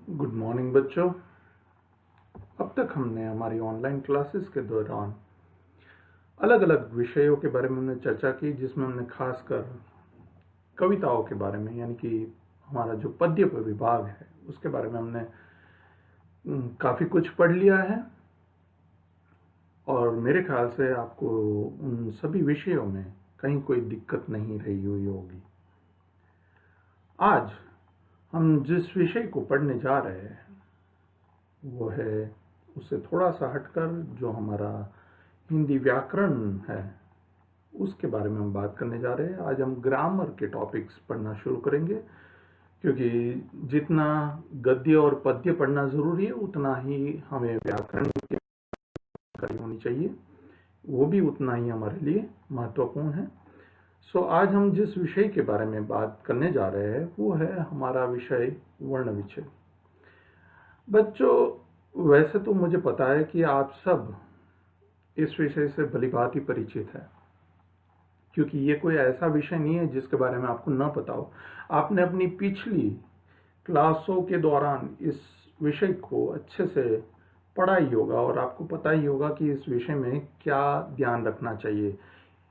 Good morning बच्चों। अब तक हमने हमारी ऑनलाइन क्लासेस के दौरान अलग अलग विषयों के बारे में हमने चर्चा की, जिसमें हमने खासकर कविताओं के बारे में, यानी कि हमारा जो पद्य विभाग है उसके बारे में हमने काफ़ी कुछ पढ़ लिया है। और मेरे ख्याल से आपको उन सभी विषयों में कहीं कोई दिक्कत नहीं रही हुई होगी। आज हम जिस विषय को पढ़ने जा रहे हैं वो है, उससे थोड़ा सा हटकर जो हमारा हिंदी व्याकरण है उसके बारे में हम बात करने जा रहे हैं। आज हम ग्रामर के टॉपिक्स पढ़ना शुरू करेंगे, क्योंकि जितना गद्य और पद्य पढ़ना ज़रूरी है उतना ही हमें व्याकरण की जानकारी होनी चाहिए, वो भी उतना ही हमारे लिए महत्वपूर्ण है। आज हम जिस विषय के बारे में बात करने जा रहे हैं वो है हमारा विषय वर्ण विच्छेद। बच्चों, वैसे तो मुझे पता है कि आप सब इस विषय से भलीभांति परिचित है, क्योंकि ये कोई ऐसा विषय नहीं है जिसके बारे में आपको न पता हो। आपने अपनी पिछली क्लासों के दौरान इस विषय को अच्छे से पढ़ा ही होगा और आपको पता ही होगा कि इस विषय में क्या ध्यान रखना चाहिए,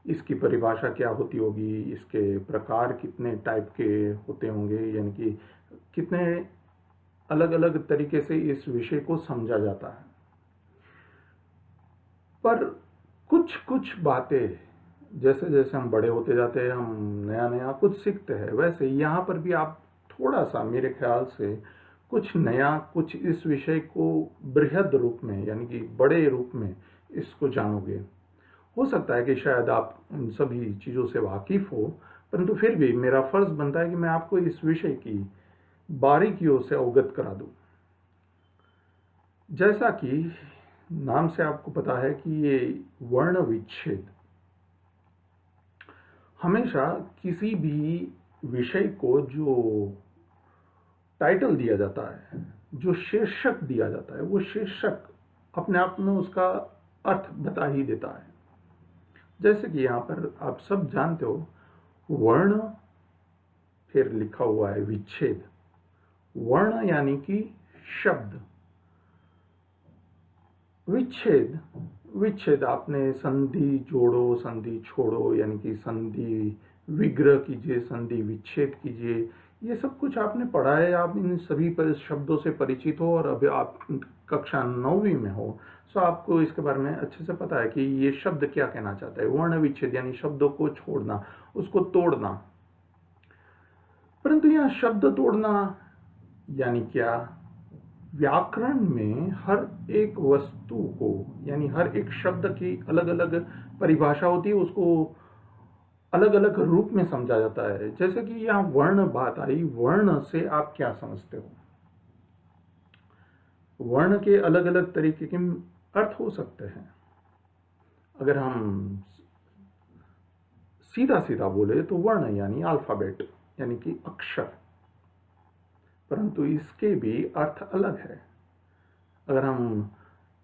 इसकी परिभाषा क्या होती होगी, इसके प्रकार कितने टाइप के होते होंगे, यानी कि कितने अलग अलग तरीके से इस विषय को समझा जाता है। पर कुछ कुछ बातें जैसे जैसे हम बड़े होते जाते हैं, हम नया नया कुछ सीखते हैं, वैसे यहाँ पर भी आप थोड़ा सा मेरे ख्याल से कुछ नया, कुछ इस विषय को बृहद रूप में, यानी कि बड़े रूप में इसको जानोगे। हो सकता है कि शायद आप उन सभी चीज़ों से वाकिफ हो, परंतु फिर भी मेरा फर्ज बनता है कि मैं आपको इस विषय की बारीकियों से अवगत करा दूं। जैसा कि नाम से आपको पता है कि ये वर्ण विच्छेद हमेशा किसी भी विषय को जो टाइटल दिया जाता है, जो शीर्षक दिया जाता है, वो शीर्षक अपने आप में उसका अर्थ बता ही देता है। जैसे कि यहाँ पर आप सब जानते हो, वर्ण फिर लिखा हुआ है विच्छेद। वर्ण यानी कि शब्द, विच्छेद विच्छेद आपने संधि जोड़ो, संधि छोड़ो, यानी कि संधि विग्रह कीजिए, संधि विच्छेद कीजिए, ये सब कुछ आपने पढ़ा है। आप इन सभी शब्दों से परिचित हो और अभी आप कक्षा 9वीं में हो, सो आपको इसके बारे में अच्छे से पता है कि ये शब्द क्या कहना चाहता है। वर्ण विच्छेद यानी शब्दों को छोड़ना, उसको तोड़ना। परंतु यहाँ शब्द तोड़ना यानी क्या? व्याकरण में हर एक वस्तु को, यानी हर एक शब्द की अलग अलग परिभाषा होती है, उसको अलग अलग रूप में समझा जाता है। जैसे कि यहाँ वर्ण बात आई, वर्ण से आप क्या समझते हो? वर्ण के अलग अलग तरीके के अर्थ हो सकते हैं। अगर हम सीधा सीधा बोले तो वर्ण यानी अल्फाबेट, यानी कि अक्षर, परंतु इसके भी अर्थ अलग है। अगर हम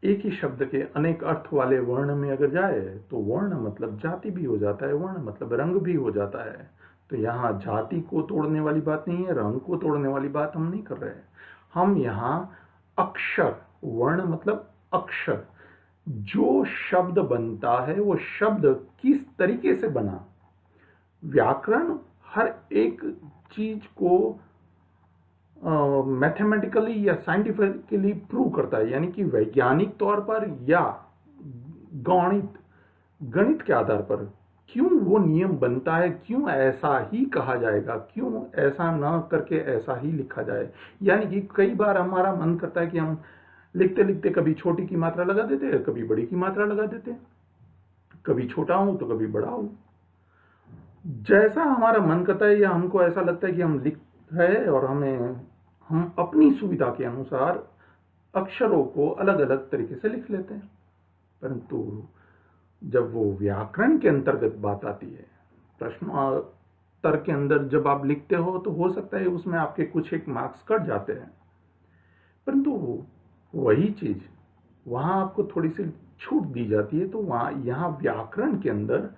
एक ही शब्द के अनेक अर्थ वाले वर्ण में अगर जाए तो वर्ण मतलब जाति भी हो जाता है, वर्ण मतलब रंग भी हो जाता है। तो यहाँ जाति को तोड़ने वाली बात नहीं है, रंग को तोड़ने वाली बात हम नहीं कर रहे हैं। हम यहाँ अक्षर, वर्ण मतलब अक्षर, जो शब्द बनता है वो शब्द किस तरीके से बना। व्याकरण हर एक चीज को मैथमेटिकली या साइंटिफिकली प्रूव करता है, यानी कि वैज्ञानिक तौर पर या गणित के आधार पर क्यों वो नियम बनता है, क्यों ऐसा ही कहा जाएगा, क्यों ऐसा ना करके ऐसा ही लिखा जाए। यानी कि कई बार हमारा मन करता है कि हम लिखते लिखते कभी छोटी की मात्रा लगा देते हैं, कभी बड़ी की मात्रा लगा देते हैं, कभी छोटा हो तो कभी बड़ा हो। जैसा हमारा मन करता है या हमको ऐसा लगता है कि हम लिख रहे हैं, और हम अपनी सुविधा के अनुसार अक्षरों को अलग अलग तरीके से लिख लेते हैं। परंतु जब वो व्याकरण के अंतर्गत बात आती है, प्रश्नोत्तर के अंदर जब आप लिखते हो, तो हो सकता है उसमें आपके कुछ एक मार्क्स कट जाते हैं, परंतु वही चीज वहां आपको थोड़ी सी छूट दी जाती है। तो वहां यहाँ व्याकरण के अंदर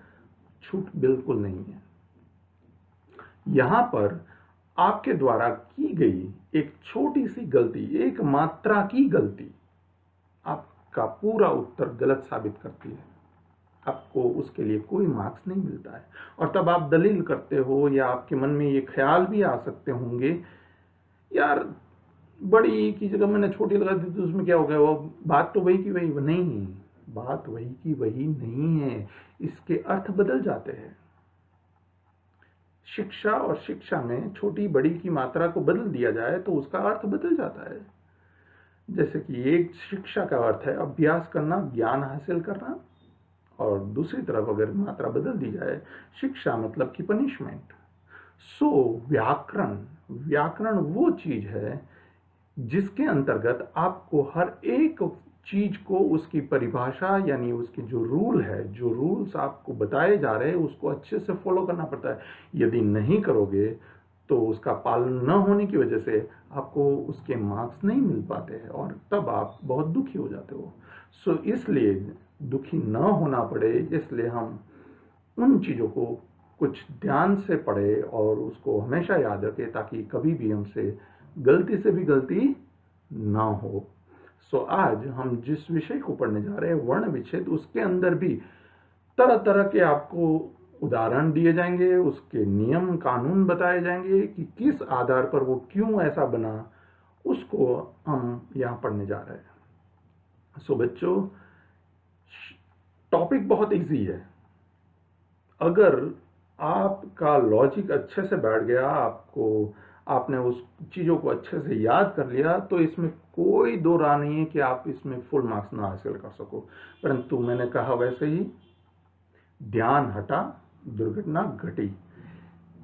छूट बिल्कुल नहीं है। यहाँ पर आपके द्वारा की गई एक छोटी सी गलती, एक मात्रा की गलती आपका पूरा उत्तर गलत साबित करती है। आपको उसके लिए कोई मार्क्स नहीं मिलता है। और तब आप दलील करते हो या आपके मन में ये ख्याल भी आ सकते होंगे, यार बड़ी की जगह मैंने छोटी लगा दी तो उसमें क्या हो गया, वो बात तो वही की वही नहीं, बात वही की वही नहीं है, इसके अर्थ बदल जाते हैं। शिक्षा और शिक्षा में छोटी बड़ी की मात्रा को बदल दिया जाए तो उसका अर्थ बदल जाता है। जैसे कि एक शिक्षा का अर्थ है अभ्यास करना, ज्ञान हासिल करना, और दूसरी तरफ अगर मात्रा बदल दी जाए, शिक्षा मतलब कि पनिशमेंट। सो व्याकरण, व्याकरण वो चीज है जिसके अंतर्गत आपको हर एक चीज को उसकी परिभाषा यानी उसके जो रूल है, जो रूल्स आपको बताए जा रहे हैं उसको अच्छे से फॉलो करना पड़ता है। यदि नहीं करोगे तो उसका पालन न होने की वजह से आपको उसके मार्क्स नहीं मिल पाते हैं और तब आप बहुत दुखी हो जाते हो। सो इसलिए दुखी न होना पड़े इसलिए हम उन चीज़ों को कुछ ध्यान से पढ़े और उसको हमेशा याद रखें ताकि कभी भी हमसे गलती से भी गलती ना हो। सो आज हम जिस विषय को पढ़ने जा रहे हैं वर्ण विच्छेद, उसके अंदर भी तरह तरह के आपको उदाहरण दिए जाएंगे, उसके नियम कानून बताए जाएंगे कि किस आधार पर वो क्यों ऐसा बना, उसको हम यहाँ पढ़ने जा रहे हैं। सो बच्चों, टॉपिक बहुत इजी है। अगर आपका लॉजिक अच्छे से बैठ गया, आपने उस चीज़ों को अच्छे से याद कर लिया, तो इसमें कोई दो राह नहीं है कि आप इसमें फुल मार्क्स ना हासिल कर सको। परंतु मैंने कहा वैसे ही ध्यान हटा, दुर्घटना घटी।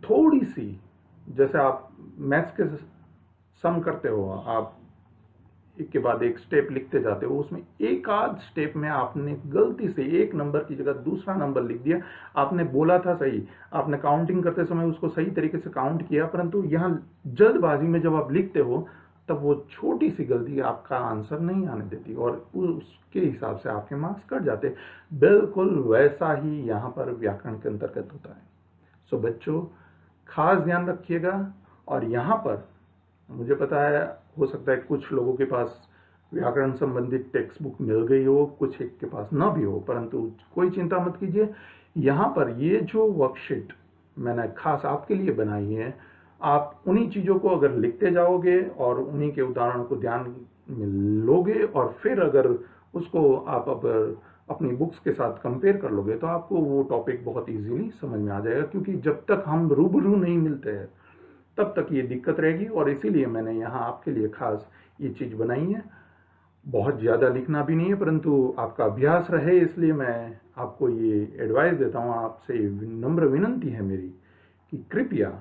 थोड़ी सी, जैसे आप मैथ्स के सम करते हो, आप एक के बाद एक स्टेप लिखते जाते हो, उसमें एक आध स्टेप में आपने गलती से एक नंबर की जगह दूसरा नंबर लिख दिया। आपने बोला था सही, आपने काउंटिंग करते समय उसको सही तरीके से काउंट किया, परंतु यहाँ जल्दबाजी में जब आप लिखते हो तब वो छोटी सी गलती आपका आंसर नहीं आने देती और उसके हिसाब से आपके मार्क्स कट जाते। बिल्कुल वैसा ही यहाँ पर व्याकरण के अंतर्गत होता है। सो बच्चों, खास ध्यान रखिएगा। और यहाँ पर मुझे पता है, हो सकता है कुछ लोगों के पास व्याकरण संबंधित टेक्स्ट बुक मिल गई हो, कुछ एक के पास ना भी हो, परंतु कोई चिंता मत कीजिए। यहाँ पर ये जो वर्कशीट मैंने खास आपके लिए बनाई है, आप उन्हीं चीज़ों को अगर लिखते जाओगे और उन्हीं के उदाहरणों को ध्यान में लोगे और फिर अगर उसको आप अपनी बुक्स के साथ कंपेयर कर लोगे तो आपको वो टॉपिक बहुत इजीली समझ में आ जाएगा। क्योंकि जब तक हम रूबरू नहीं मिलते हैं तब तक ये दिक्कत रहेगी, और इसीलिए मैंने यहाँ आपके लिए खास ये चीज़ बनाई है। बहुत ज़्यादा लिखना भी नहीं है, परंतु आपका अभ्यास रहे इसलिए मैं आपको ये एडवाइस देता हूँ। आपसे नम्र विनंती है मेरी कि कृपया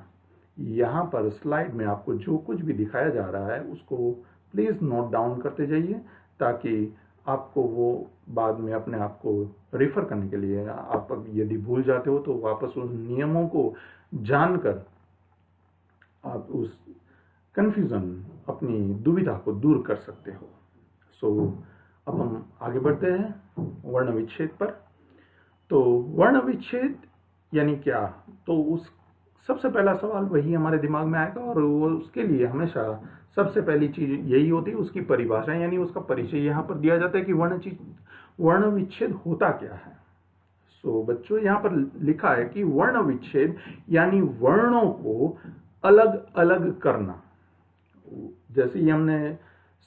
यहाँ पर स्लाइड में आपको जो कुछ भी दिखाया जा रहा है उसको प्लीज़ नोट डाउन करते जाइए, ताकि आपको वो बाद में अपने आप को रेफर करने के लिए, आप यदि भूल जाते हो तो वापस उन नियमों को जानकर आप उस कंफ्यूजन, अपनी दुविधा को दूर कर सकते हो। सो अब हम आगे बढ़ते हैं वर्ण विच्छेद पर। तो वर्ण विच्छेद यानी क्या, तो उस सबसे पहला सवाल वही हमारे दिमाग में आएगा और वो उसके लिए हमेशा सबसे पहली चीज यही होती है उसकी परिभाषा यानी उसका परिचय यहाँ पर दिया जाता है कि वर्ण विच्छेद होता क्या है। सो बच्चों, यहाँ पर लिखा है कि वर्ण विच्छेद यानी वर्णों को अलग अलग करना। जैसे ही हमने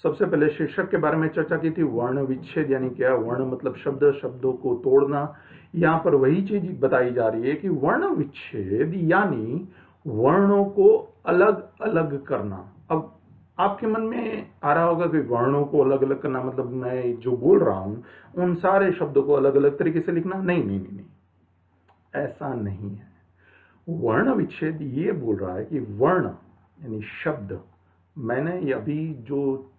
सबसे पहले शीर्षक के बारे में चर्चा की थी, वर्ण विच्छेद यानी क्या, वर्ण मतलब शब्द, शब्दों को तोड़ना। यहाँ पर वही चीज बताई जा रही है कि वर्ण विच्छेद यानी वर्णों को अलग अलग करना। अब आपके मन में आ रहा होगा कि वर्णों को अलग अलग करना मतलब मैं जो बोल रहा हूं उन सारे शब्दों को अलग अलग तरीके से लिखना। नहीं नहीं नहीं, ऐसा नहीं है। वर्ण विच्छेद ये बोल रहा है कि वर्ण यानी शब्द, मैंने अभी जो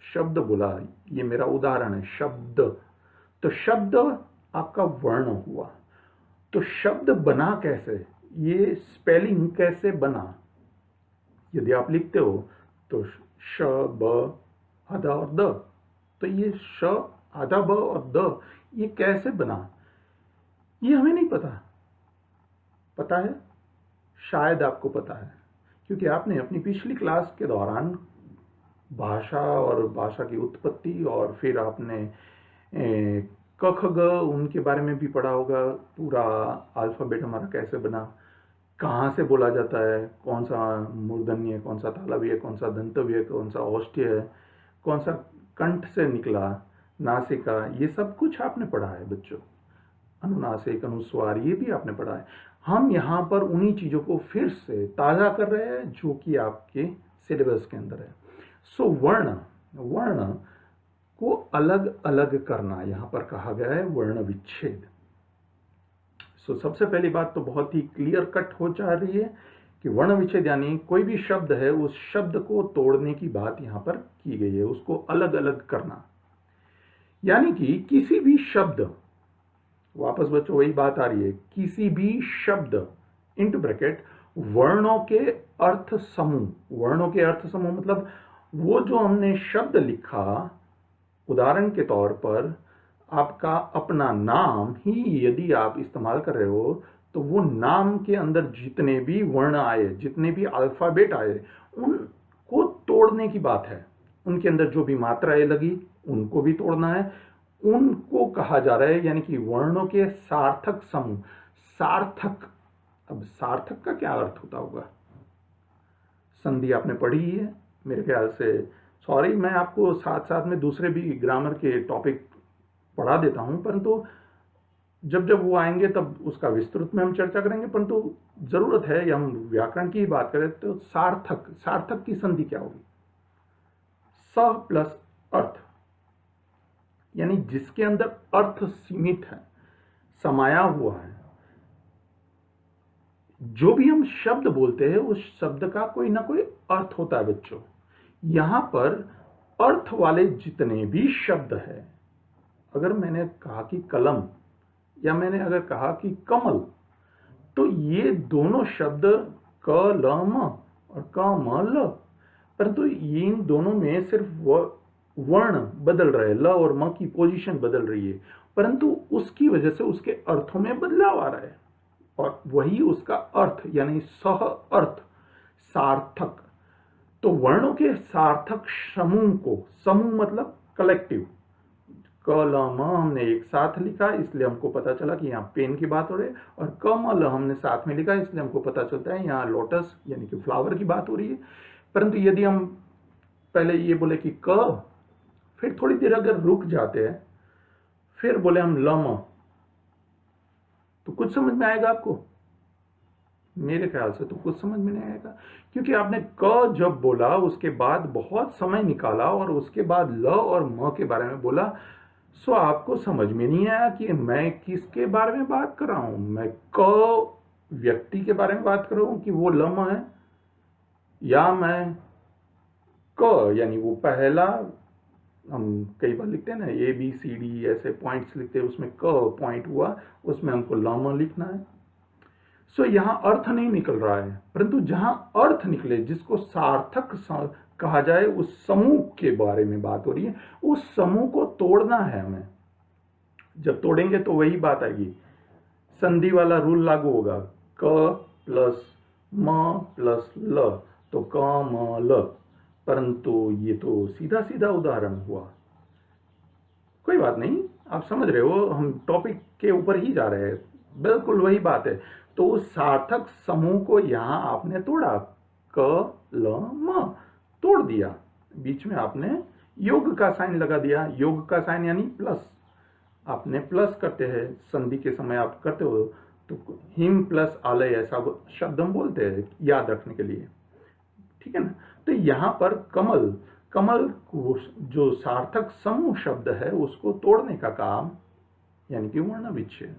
शब्द बोला ये मेरा उदाहरण है, शब्द, तो शब्द आपका वर्ण हुआ। तो शब्द बना कैसे, ये स्पेलिंग कैसे बना, यदि आप लिखते हो तो श ब आधा और द, तो ये श आधा ब और द ये कैसे बना, ये हमें नहीं पता। पता है, शायद आपको पता है, क्योंकि आपने अपनी पिछली क्लास के दौरान भाषा और भाषा की उत्पत्ति और फिर आपने क ख ग उनके बारे में भी पढ़ा होगा, पूरा अल्फ़ाबेट हमारा कैसे बना, कहाँ से बोला जाता है, कौन सा मूर्धन्य है, कौन सा तालव्य है, कौन सा दंतव्य है, कौन सा औष्ठ्य है, कौन सा कंठ से निकला, नासिका, ये सब कुछ आपने पढ़ा है बच्चों। अनुनासिक, अनुस्वार, ये भी आपने पढ़ा है। हम यहाँ पर उन्हीं चीज़ों को फिर से ताज़ा कर रहे हैं जो कि आपके सिलेबस के अंदर है। सो वर्ण वर्ण को अलग अलग करना यहाँ पर कहा गया है, वर्ण विच्छेद। सो सबसे पहली बात तो बहुत ही क्लियर कट हो जा रही है कि वर्ण विच्छेद यानी कोई भी शब्द है उस शब्द को तोड़ने की बात यहाँ पर की गई है, उसको अलग अलग करना। यानी कि किसी भी शब्द, वापस बच्चों वही बात आ रही है, किसी भी शब्द इंटू ब्रैकेट वर्णों के अर्थ समूह, वर्णों के अर्थ समूह मतलब वो जो हमने शब्द लिखा, उदाहरण के तौर पर आपका अपना नाम ही यदि आप इस्तेमाल कर रहे हो तो वो नाम के अंदर जितने भी वर्ण आए, जितने भी अल्फाबेट आए, उनको तोड़ने की बात है। उनके अंदर जो भी मात्राएं लगी उनको भी तोड़ना है, उनको कहा जा रहा है, यानी कि वर्णों के सार्थक समूह। सार्थक, अब सार्थक का क्या अर्थ होता होगा? संधि आपने पढ़ी है मेरे ख्याल से। सॉरी, मैं आपको साथ साथ में दूसरे भी ग्रामर के टॉपिक पढ़ा देता हूं, परंतु जब जब वो आएंगे तब उसका विस्तृत में हम चर्चा करेंगे। परंतु जरूरत है, या हम व्याकरण की बात करें तो सार्थक, सार्थक की संधि क्या होगी? स प्लस अर्थ, यानी जिसके अंदर अर्थ सीमित है, समाया हुआ है। जो भी हम शब्द बोलते हैं उस शब्द का कोई ना कोई अर्थ होता है बच्चों। यहां पर अर्थ वाले जितने भी शब्द है, अगर मैंने कहा कि कलम या मैंने अगर कहा कि कमल, तो ये दोनों शब्द कलम और कमल, परंतु इन दोनों में सिर्फ वर्ण बदल रहे, ल और म की पोजीशन बदल रही है, परंतु उसकी वजह से उसके अर्थों में बदलाव आ रहा है और वही उसका अर्थ यानी सह अर्थ, सार्थक। तो वर्णों के सार्थक समूह को, समूह मतलब कलेक्टिव, कलम हमने एक साथ लिखा इसलिए हमको पता चला कि यहाँ पेन की बात हो रही है, और कमल हमने साथ में लिखा इसलिए हमको पता चलता है यहाँ लोटस यानी कि फ्लावर की बात हो रही है। परंतु यदि हम पहले ये बोले कि क, फिर थोड़ी देर अगर रुक जाते हैं, फिर बोले हम लम, तो कुछ समझ में आएगा आपको? मेरे ख्याल से तो कुछ समझ में नहीं आएगा, क्योंकि आपने क जब बोला उसके बाद बहुत समय निकाला और उसके बाद ल और म के बारे में बोला, सो आपको समझ में नहीं आया कि मैं किसके बारे में बात कर रहा हूं। मैं क व्यक्ति के बारे में बात कर रहा हूं कि वो लम है, या मैं क यानी वो पहला, हम कई बार लिखते हैं ना ABCD ऐसे पॉइंट्स लिखते हैं, उसमें क पॉइंट हुआ, उसमें हमको लम लिखना है। सो यहां अर्थ नहीं निकल रहा है, परंतु जहां अर्थ निकले, जिसको सार्थक कहा जाए, उस समूह के बारे में बात हो रही है। उस समूह को तोड़ना है हमें। जब तोड़ेंगे तो वही बात आएगी, संधि वाला रूल लागू होगा, क प्लस म प्लस ल, तो कमल। परंतु ये तो सीधा सीधा उदाहरण हुआ। कोई बात नहीं, आप समझ रहे हो, हम टॉपिक के ऊपर ही जा रहे हैं, बिल्कुल वही बात है। तो उस सार्थक समूह को यहां आपने तोड़ा, क ल म तोड़ दिया, बीच में आपने योग का साइन लगा दिया। योग का साइन यानी प्लस, आपने प्लस करते हैं संधि के समय, आप करते हो तो हिम प्लस आलय ऐसा शब्द हम बोलते हैं याद रखने के लिए, ठीक है ना। तो यहां पर कमल, कमल को जो सार्थक समूह शब्द है उसको तोड़ने का काम यानी कि वर्ण विच्छेद।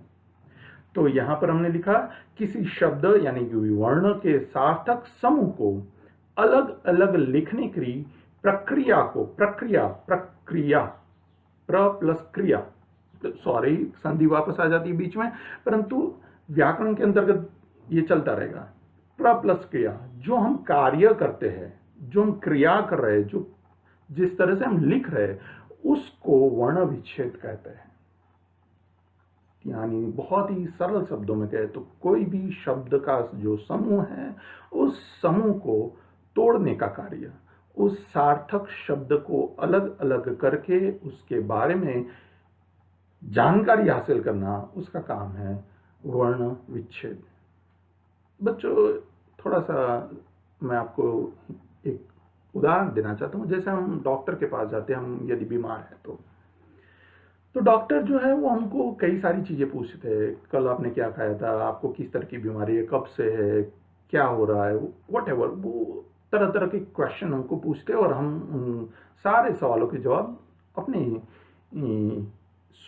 तो यहां पर हमने लिखा किसी शब्द यानी कि वर्ण के सार्थक समूह को अलग अलग लिखने की प्रक्रिया को, प्रक्रिया प्रक्रिया प्र प्लस क्रिया, सॉरी संधि वापस आ जाती है बीच में, परंतु व्याकरण के अंतर्गत ये चलता रहेगा। प्र प्लस क्रिया, जो हम कार्य करते हैं, जो हम क्रिया कर रहे हैं, जो जिस तरह से हम लिख रहे हैं, उसको वर्ण विच्छेद कहते हैं। यानी बहुत ही सरल शब्दों में कहे तो कोई भी शब्द का जो समूह है उस समूह को तोड़ने का कार्य, उस सार्थक शब्द को अलग अलग करके उसके बारे में जानकारी हासिल करना, उसका काम है वर्ण विच्छेद। बच्चों, थोड़ा सा मैं आपको एक उदाहरण देना चाहता हूँ। जैसे हम डॉक्टर के पास जाते हैं, हम यदि बीमार हैं तो डॉक्टर जो है वो हमको कई सारी चीज़ें पूछते हैं। कल आपने क्या खाया था, आपको किस तरह की बीमारी है, कब से है, क्या हो रहा है, वट एवर, वो तरह तरह के क्वेश्चन हमको पूछते हैं और हम उन सारे सवालों के जवाब अपनी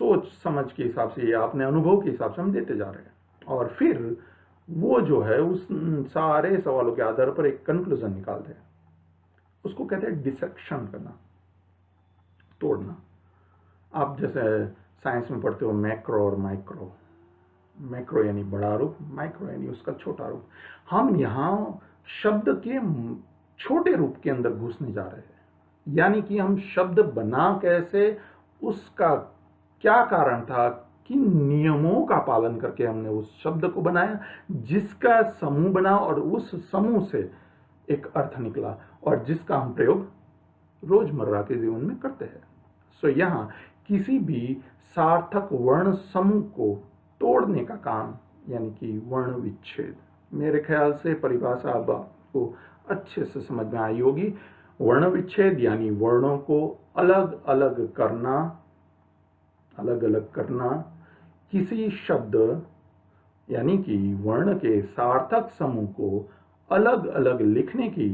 सोच समझ के हिसाब से या अपने अनुभव के हिसाब से हम देते जा रहे हैं। और फिर वो जो है उस सारे सवालों के आधार पर एक कंक्लूजन निकालते हैं। उसको कहते हैं डिसेक्शन करना, तोड़ना। आप जैसे साइंस में पढ़ते हो मैक्रो और माइक्रो। मैक्रो यानी बड़ा रूप, माइक्रो यानी उसका छोटा रूप। हम यहाँ शब्द के छोटे रूप के अंदर घुसने जा रहे हैं। यानी कि हम शब्द बना कैसे, उसका क्या कारण था, किन नियमों का पालन करके हमने उस शब्द को बनाया, जिसका समूह बना और उस समूह से एक अर्थ निकला और जिसका हम प्रयोग रोजमर्रा के जीवन में करते हैं। सो यहाँ किसी भी सार्थक वर्ण समूह को तोड़ने का काम यानी कि वर्ण विच्छेद। मेरे ख्याल से परिभाषा अब आपको अच्छे से समझ में आई होगी। वर्ण विच्छेद यानी वर्णों को अलग अलग करना, किसी शब्द यानी कि वर्ण के सार्थक समूह को अलग अलग लिखने की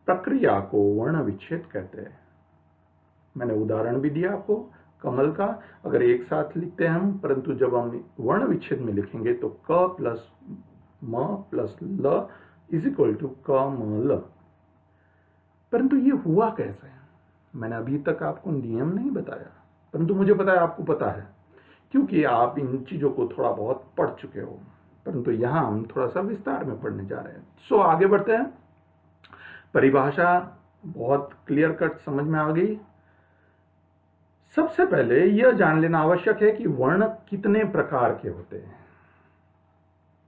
प्रक्रिया को वर्ण विच्छेद कहते हैं। मैंने उदाहरण भी दिया आपको कमल का। अगर एक साथ लिखते हैं हम, परंतु जब हम वर्ण विच्छेद में लिखेंगे तो क प्लस म प्लस ल इज इक्वल टू क म ल। परंतु ये हुआ कैसे? मैंने अभी तक आपको नियम नहीं बताया, परंतु मुझे पता है आपको पता है, क्योंकि आप इन चीजों को थोड़ा बहुत पढ़ चुके हो। परंतु यहां हम थोड़ा सा विस्तार में पढ़ने जा रहे हैं। सो आगे बढ़ते हैं। परिभाषा बहुत क्लियर कट समझ में आ गई। सबसे पहले यह जान लेना आवश्यक है कि वर्ण कितने प्रकार के होते हैं।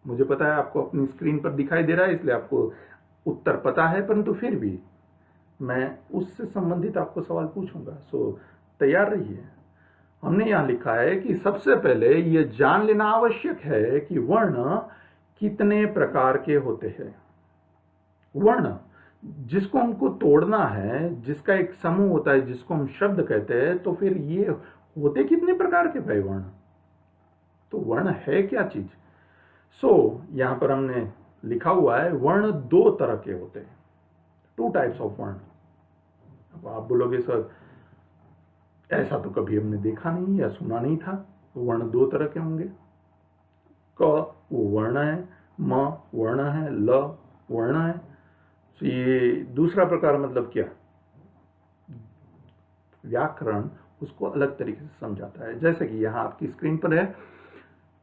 मुझे पता है आपको अपनी स्क्रीन पर दिखाई दे रहा है, इसलिए आपको उत्तर पता है, परंतु फिर भी मैं उससे संबंधित आपको सवाल पूछूंगा। सो तैयार रहिए। हमने यहां लिखा है कि सबसे पहले यह जान लेना आवश्यक है कि वर्ण कितने प्रकार के होते हैं। वर्ण जिसको हमको तोड़ना है, जिसका एक समूह होता है, जिसको हम शब्द कहते हैं, तो फिर ये होते कितने प्रकार के भाई वर्ण? तो वर्ण है क्या चीज? यहां पर हमने लिखा हुआ है वर्ण दो तरह के होते हैं, 2 टाइप्स ऑफ वर्ण। अब आप बोलोगे सर ऐसा तो कभी हमने देखा नहीं या सुना नहीं था। तो वर्ण 2 तरह के होंगे। क वो वर्ण है, म वर्ण है, ल वर्ण है। तो ये दूसरा प्रकार मतलब क्या? व्याकरण उसको अलग तरीके से समझाता है। जैसे कि यहां आपकी स्क्रीन पर है,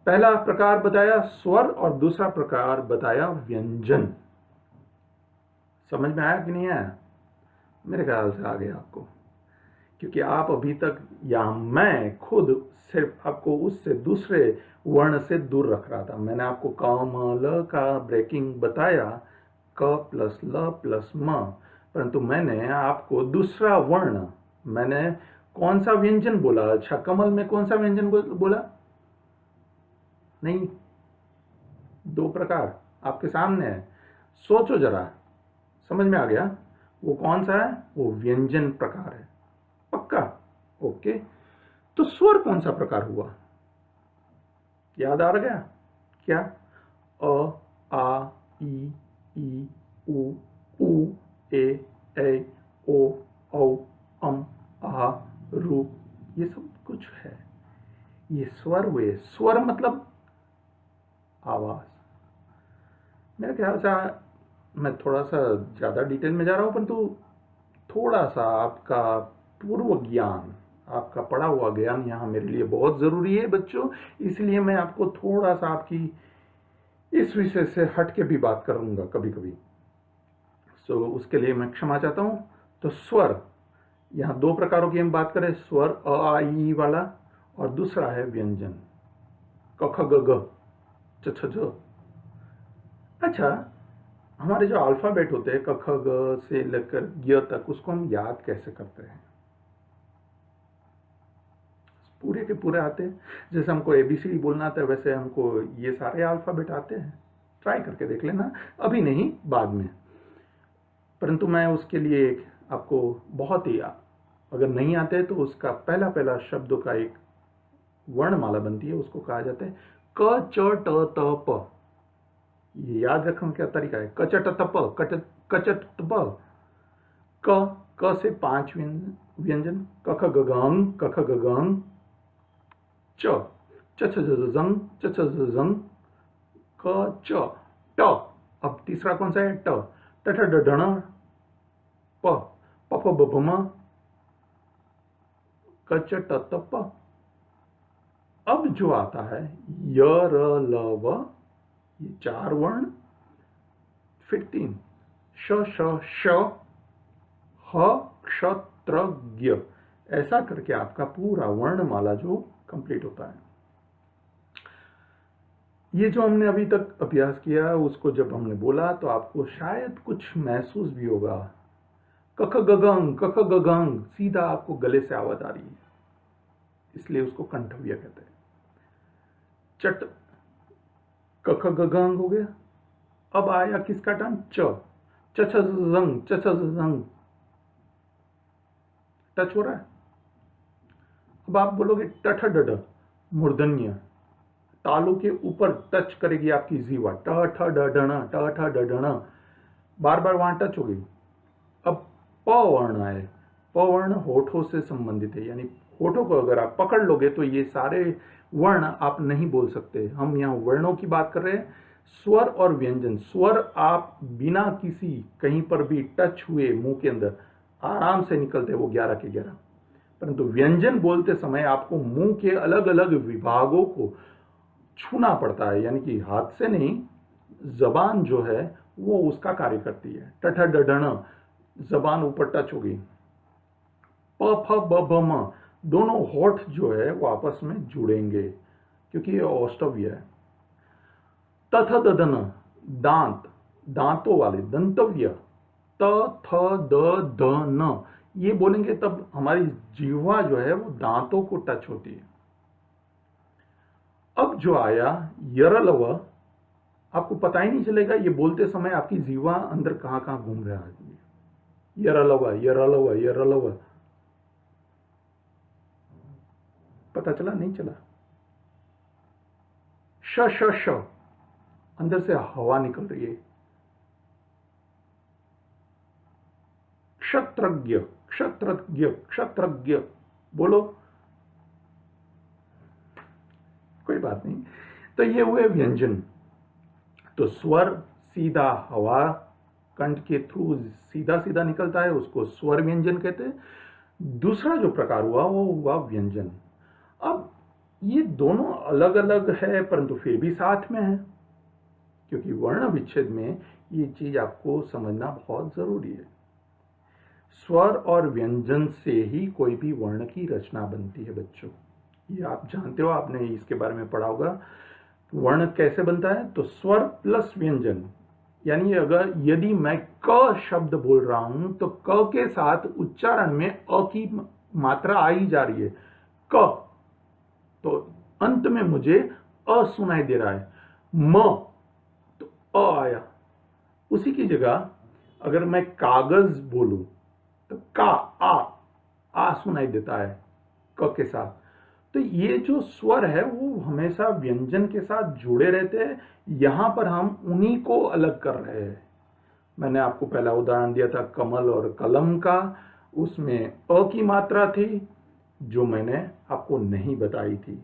पहला प्रकार बताया स्वर और दूसरा प्रकार बताया व्यंजन। समझ में आया कि नहीं आया? मेरे ख्याल से आ गया आपको, क्योंकि आप अभी तक या मैं खुद सिर्फ आपको उससे दूसरे वर्ण से दूर रख रहा था। मैंने आपको क म ल का ब्रेकिंग बताया, क प्लस ल प्लस म, परंतु मैंने आपको दूसरा वर्ण, मैंने कौन सा व्यंजन बोला? अच्छा, कमल में कौन सा व्यंजन बोला? नहीं, 2 प्रकार आपके सामने है, सोचो जरा। समझ में आ गया? वो कौन सा है? वो व्यंजन प्रकार है। पक्का? ओके। तो स्वर कौन सा प्रकार हुआ? याद आ गया क्या? अ, आ, ई, उ, ए, ओ, औ, आ, रू, ये सब कुछ है। ये स्वर हुए। स्वर मतलब आवाज। मेरे ख्याल से मैं थोड़ा सा ज्यादा डिटेल में जा रहा हूं, परंतु थोड़ा सा आपका पूर्व ज्ञान, आपका पढ़ा हुआ ज्ञान यहाँ मेरे लिए बहुत जरूरी है बच्चों। इसलिए मैं आपको थोड़ा सा आपकी इस विषय से हट के भी बात करूंगा कभी कभी। उसके लिए मैं क्षमा चाहता हूं। तो स्वर, यहाँ 2 प्रकारों की हम बात करें, स्वर अ आ ई वाला, और दूसरा है व्यंजन। क ख ग घ च छ ज। अच्छा, हमारे जो अल्फाबेट होते हैं क ख ग से लेकर य तक, उसको हम याद कैसे करते हैं? पूरे के पूरे आते हैं। जैसे हमको एबीसीडी बोलना आता है, वैसे हमको ये सारे अल्फाबेट आते हैं। ट्राई करके देख लेना, अभी नहीं, बाद में। परंतु मैं उसके लिए आपको बहुत ही, अगर नहीं आते तो उसका पहला पहला शब्दों का एक वर्णमाला बनती है, उसको कहा जाता है क च ट त प। ये याद रखने का तरीका है क च ट त प, क च ट प। क से 5 व्यंजन, क ख ग घ ङ, क ख ग घ ङ। च च छ ज ज ङ, च छ ज ज ङ। क च ट। अब तीसरा कौन सा है? ट ट ठ ड ढ ण। प प फ ब भ म। क च ट त प। अब जो आता है य र ल व, ये 4 वर्ण, फिर 3 श श श, ह क्ष त्र ज्ञ। ऐसा करके आपका पूरा वर्णमाला जो कंप्लीट होता है। ये जो हमने अभी तक अभ्यास किया, उसको जब हमने बोला तो आपको शायद कुछ महसूस भी होगा। क ख ग घ ङ, क ख ग घ ङ, सीधा आपको गले से आवाज आ रही है, इसलिए उसको कंठव्य कहते हैं। चट, क ख ग घ ङ हो गया। अब आया किसका टर्न? च छ ज ज ङ, च छ ज ज ङ। टच हो रहा है। अब आप बोलोगे ट ठ ड ढ, मूर्धन्य, तालु के ऊपर टच करेगी आपकी जीवा, ट ठ ड ढ ण, ट ठ ड ढ ण, बार बार वहां टच होगी। अब प वर्ण आए। प वर्ण होठों से संबंधित है, यानी होठों को अगर आप पकड़ लोगे तो ये सारे वर्ण आप नहीं बोल सकते। हम यहाँ वर्णों की बात कर रहे हैं, स्वर और व्यंजन। स्वर आप बिना किसी कहीं पर भी टच हुए मुंह के अंदर आराम से निकलते, वो 11 के 11। परंतु व्यंजन बोलते समय आपको मुंह के अलग अलग विभागों को छूना पड़ता है, यानी कि हाथ से नहीं, जबान जो है वो उसका कार्य करती है। ट ठ ड ढ ण, जबान ऊपर टच होगी। प फ ब भ म, दोनों होठ जो है वो आपस में जुड़ेंगे, क्योंकि ये औष्ठव्य है। त थ द ध न, दांत, दांतों वाले, दंतव्य। त थ द ध न, ये बोलेंगे तब हमारी जिह्वा जो है वो दांतों को टच होती है। अब जो आया यरलव, आपको पता ही नहीं चलेगा ये बोलते समय आपकी जीवा अंदर कहां कहां घूम रहा है। यरलव यरलव यरलव, पता चला? नहीं चला। श श श, अंदर से हवा निकल रही है। क्षत्रज्ञ क्षत्रज्ञ क्षत्रज्ञ, बोलो, कोई बात नहीं। तो ये हुए व्यंजन। तो स्वर सीधा हवा कंठ के थ्रू सीधा सीधा निकलता है, उसको स्वर व्यंजन कहते हैं। दूसरा जो प्रकार हुआ वो हुआ व्यंजन। अब ये दोनों अलग अलग है, परंतु फिर भी साथ में है, क्योंकि वर्ण विच्छेद में ये चीज आपको समझना बहुत जरूरी है। स्वर और व्यंजन से ही कोई भी वर्ण की रचना बनती है बच्चों, ये आप जानते हो, आपने इसके बारे में पढ़ा होगा। वर्ण कैसे बनता है? तो स्वर प्लस व्यंजन, यानी अगर यदि मैं क शब्द बोल रहा हूं तो क के साथ उच्चारण में अ की मात्रा आई जा रही है, क, तो अंत में मुझे अ सुनाई दे रहा है। म, तो अ आया। उसी की जगह अगर मैं कागज बोलूं तो का, आ सुनाई देता है क के साथ। तो ये जो स्वर है वो हमेशा व्यंजन के साथ जुड़े रहते हैं। यहां पर हम उन्हीं को अलग कर रहे हैं। मैंने आपको पहला उदाहरण दिया था कमल और कलम का, उसमें अ की मात्रा थी जो मैंने आपको नहीं बताई थी।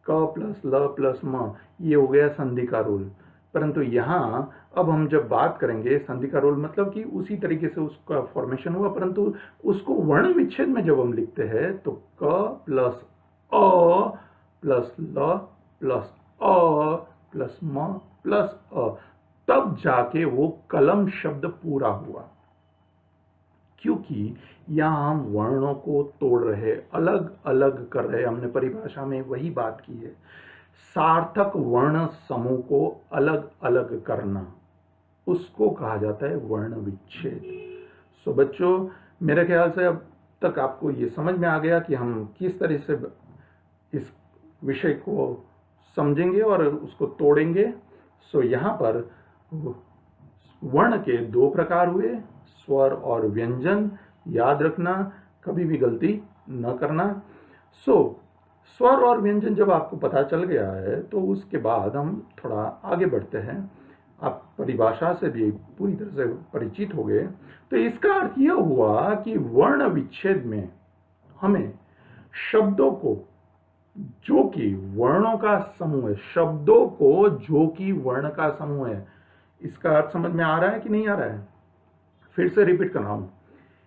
क प्लस ल प्लस म, ये हो गया संधि का रूल। परंतु यहां अब हम जब बात करेंगे संधि का रूल, मतलब कि उसी तरीके से उसका फॉर्मेशन हुआ, परंतु उसको वर्ण विच्छेद में जब हम लिखते हैं तो क प्लस अ प्लस ल प्लस अ प्लस म प्लस अ, तब जाके वो कलम शब्द पूरा हुआ। क्योंकि यहां हम वर्णों को तोड़ रहे, अलग अलग कर रहे, हमने परिभाषा में वही बात की है। सार्थक वर्ण समूह को अलग अलग करना, उसको कहा जाता है वर्ण विच्छेद। सो बच्चों, मेरे ख्याल से अब तक आपको ये समझ में आ गया कि हम किस तरह से इस विषय को समझेंगे और उसको तोड़ेंगे। सो यहाँ पर वर्ण के दो प्रकार हुए, स्वर और व्यंजन। याद रखना, कभी भी गलती न करना। सो स्वर और व्यंजन जब आपको पता चल गया है तो उसके बाद हम थोड़ा आगे बढ़ते हैं। आप परिभाषा से भी पूरी तरह से परिचित हो गए। तो इसका अर्थ यह हुआ कि वर्ण विच्छेद में हमें शब्दों को जो कि वर्णों का समूह है, शब्दों को जो कि वर्ण का समूह है, इसका अर्थ समझ में आ रहा है कि नहीं आ रहा है? फिर से रिपीट कर रहा हूं।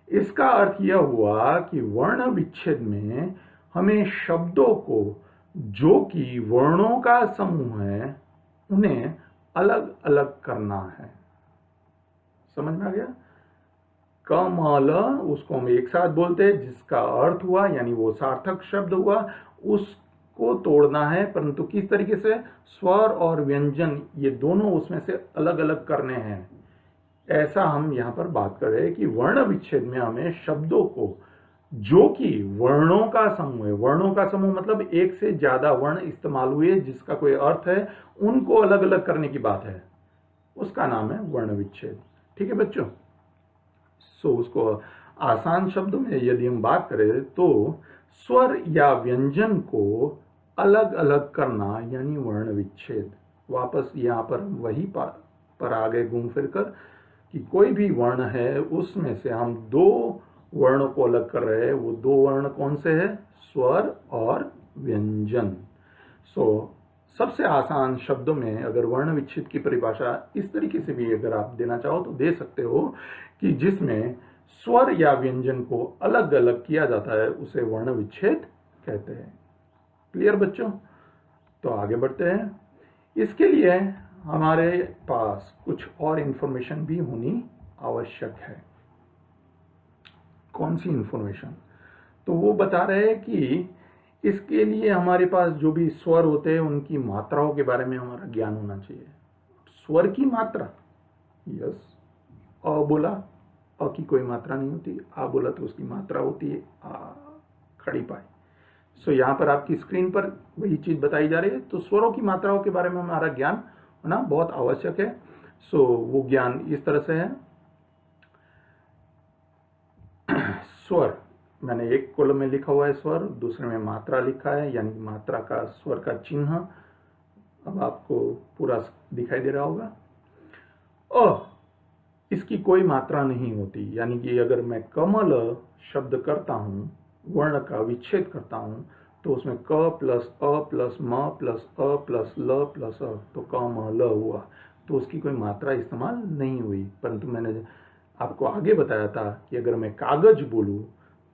इसका अर्थ यह हुआ कि वर्ण विच्छेद में हमें शब्दों को जो कि वर्णों का समूह है उन्हें अलग अलग करना है। समझ में आ गया? कमल, उसको हम एक साथ बोलते हैं, जिसका अर्थ हुआ यानी वो सार्थक शब्द हुआ, उसको तोड़ना है। परंतु किस तरीके से? स्वर और व्यंजन ये दोनों उसमें से अलग अलग करने हैं। ऐसा हम यहां पर बात कर रहे हैं कि वर्ण विच्छेद में हमें शब्दों को जो कि वर्णों का समूह है, वर्णों का समूह मतलब एक से ज्यादा वर्ण इस्तेमाल हुए जिसका कोई अर्थ है, उनको अलग अलग करने की बात है, उसका नाम है वर्ण विच्छेद। ठीक है बच्चों? सो उसको आसान शब्दों में यदि हम बात करें तो स्वर या व्यंजन को अलग अलग करना यानी वर्ण विच्छेद। वापस यहां पर वही पर आ गए घूम फिर कर कि कोई भी वर्ण है उसमें से हम दो वर्णों को अलग कर रहे हैं। वो दो वर्ण कौन से हैं? स्वर और व्यंजन। सो सबसे आसान शब्दों में अगर वर्ण विच्छेद की परिभाषा इस तरीके से भी अगर आप देना चाहो तो दे सकते हो कि जिसमें स्वर या व्यंजन को अलग अलग किया जाता है उसे वर्ण विच्छेद कहते हैं। क्लियर बच्चों? तो आगे बढ़ते हैं। इसके लिए हमारे पास कुछ और इंफॉर्मेशन भी होनी आवश्यक है। कौन सी इंफॉर्मेशन? तो वो बता रहे हैं कि इसके लिए हमारे पास जो भी स्वर होते हैं उनकी मात्राओं के बारे में हमारा ज्ञान होना चाहिए। स्वर की मात्रा, यस, अ बोला, अ की कोई मात्रा नहीं होती, आ बोला तो उसकी मात्रा होती है आ, खड़ी पाई। सो यहाँ पर आपकी स्क्रीन पर वही चीज बताई जा रही है। तो स्वरों की मात्राओं के बारे में हमारा ज्ञान होना बहुत आवश्यक है। सो वो ज्ञान इस तरह से है। स्वर, मैंने एक कॉलम में लिखा हुआ है स्वर, दूसरे में मात्रा लिखा है, यानी मात्रा का स्वर का चिन्ह अब आपको पूरा दिखाई दे रहा होगा। इसकी कोई मात्रा नहीं होती, यानी कि अगर मैं कमल शब्द करता हूं, वर्ण का विच्छेद करता हूं, तो उसमें क प्लस अ प्लस म प्लस अ प्लस ल प्लस अ, तो कमल हुआ। तो उसकी कोई मात्रा इस्तेमाल नहीं हुई। परंतु मैंने आपको आगे बताया था कि अगर मैं कागज बोलूं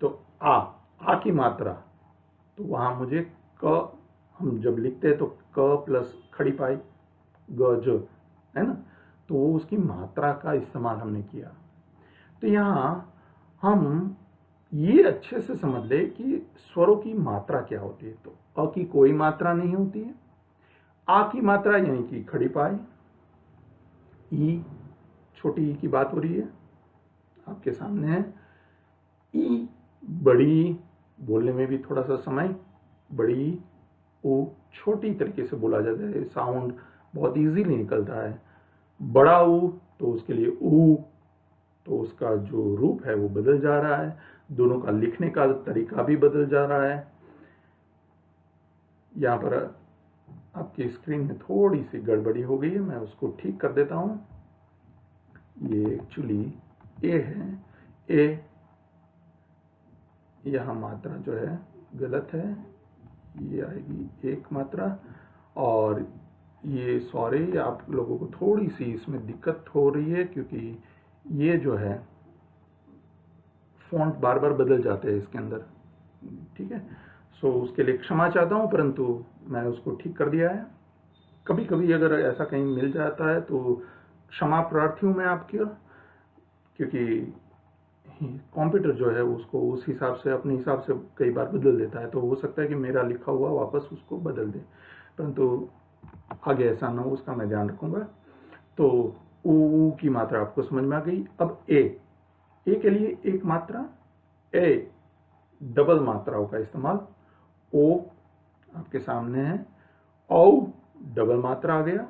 तो आ की मात्रा, तो वहां मुझे क, हम जब लिखते हैं तो क प्लस खड़ी पाई गज, है ना, तो वो उसकी मात्रा का इस्तेमाल हमने किया। तो यहाँ हम ये अच्छे से समझ ले कि स्वरों की मात्रा क्या होती है। तो अ की कोई मात्रा नहीं होती है। आ की मात्रा यानी कि खड़ी पाई, ई, छोटी ई की बात हो रही है, आपके सामने है। ई बड़ी, बोलने में भी थोड़ा सा समय, बड़ी ऊ छोटी तरीके से बोला जाता है, साउंड बहुत इजीली निकलता है। बड़ा ऊ, तो उसके लिए ऊ, तो उसका जो रूप है वो बदल जा रहा है, दोनों का लिखने का तरीका भी बदल जा रहा है। यहाँ पर आपकी स्क्रीन में थोड़ी सी गड़बड़ी हो गई है, मैं उसको ठीक कर देता हूँ। ये एक्चुअली ए है, ए यहाँ मात्रा जो है गलत है, ये आएगी एक मात्रा। और ये सॉरी, आप लोगों को थोड़ी सी इसमें दिक्कत हो रही है क्योंकि ये जो है फॉन्ट बार बार बदल जाते हैं इसके अंदर। ठीक है, सो उसके लिए क्षमा चाहता हूँ, परंतु मैंने उसको ठीक कर दिया है। कभी कभी अगर ऐसा कहीं मिल जाता है तो क्षमा प्रार्थी हूँ मैं आपकी, क्योंकि कंप्यूटर जो है उसको उस हिसाब से, अपने हिसाब से कई बार बदल देता है, तो हो सकता है कि मेरा लिखा हुआ वापस उसको बदल दे। परंतु आगे ऐसा ना हो उसका मैं ध्यान रखूंगा। तो ऊ की मात्रा आपको समझ में आ गई। अब ए के लिए एक मात्रा, ए डबल मात्राओं का इस्तेमाल, ओ आपके सामने है, औ डबल मात्रा आ गया,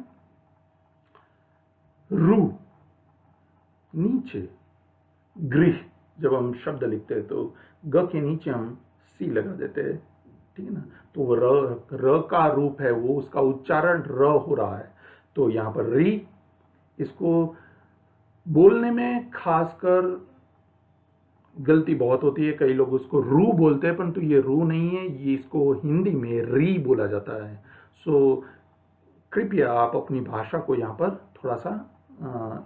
रू नीचे, गृह जब हम शब्द लिखते हैं तो ग के नीचे हम सी लगा देते हैं, ठीक है ना। तो वो र का रूप है, वो उसका उच्चारण र हो रहा है। तो यहां पर री, इसको बोलने में खासकर गलती बहुत होती है, कई लोग उसको रू बोलते हैं, परंतु ये रू नहीं है, ये इसको हिंदी में री बोला जाता है। सो कृपया आप अपनी भाषा को यहाँ पर थोड़ा सा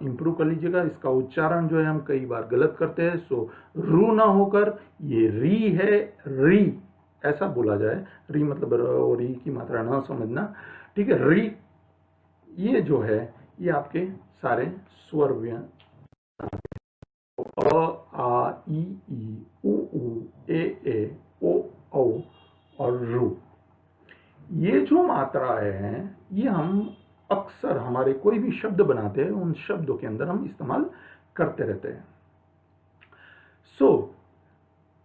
इम्प्रूव कर लीजिएगा। इसका उच्चारण जो है हम कई बार गलत करते हैं। सो रू ना होकर ये री है, री ऐसा बोला जाए। री मतलब र और री की मात्रा ना समझना, ठीक है। री ये जो है ये आपके सारे स्वर अ आ ई ऊ ए ओ औ और रू, ये जो मात्राएं हैं ये हम अक्सर हमारे कोई भी शब्द बनाते हैं उन शब्दों के अंदर हम इस्तेमाल करते रहते हैं। सो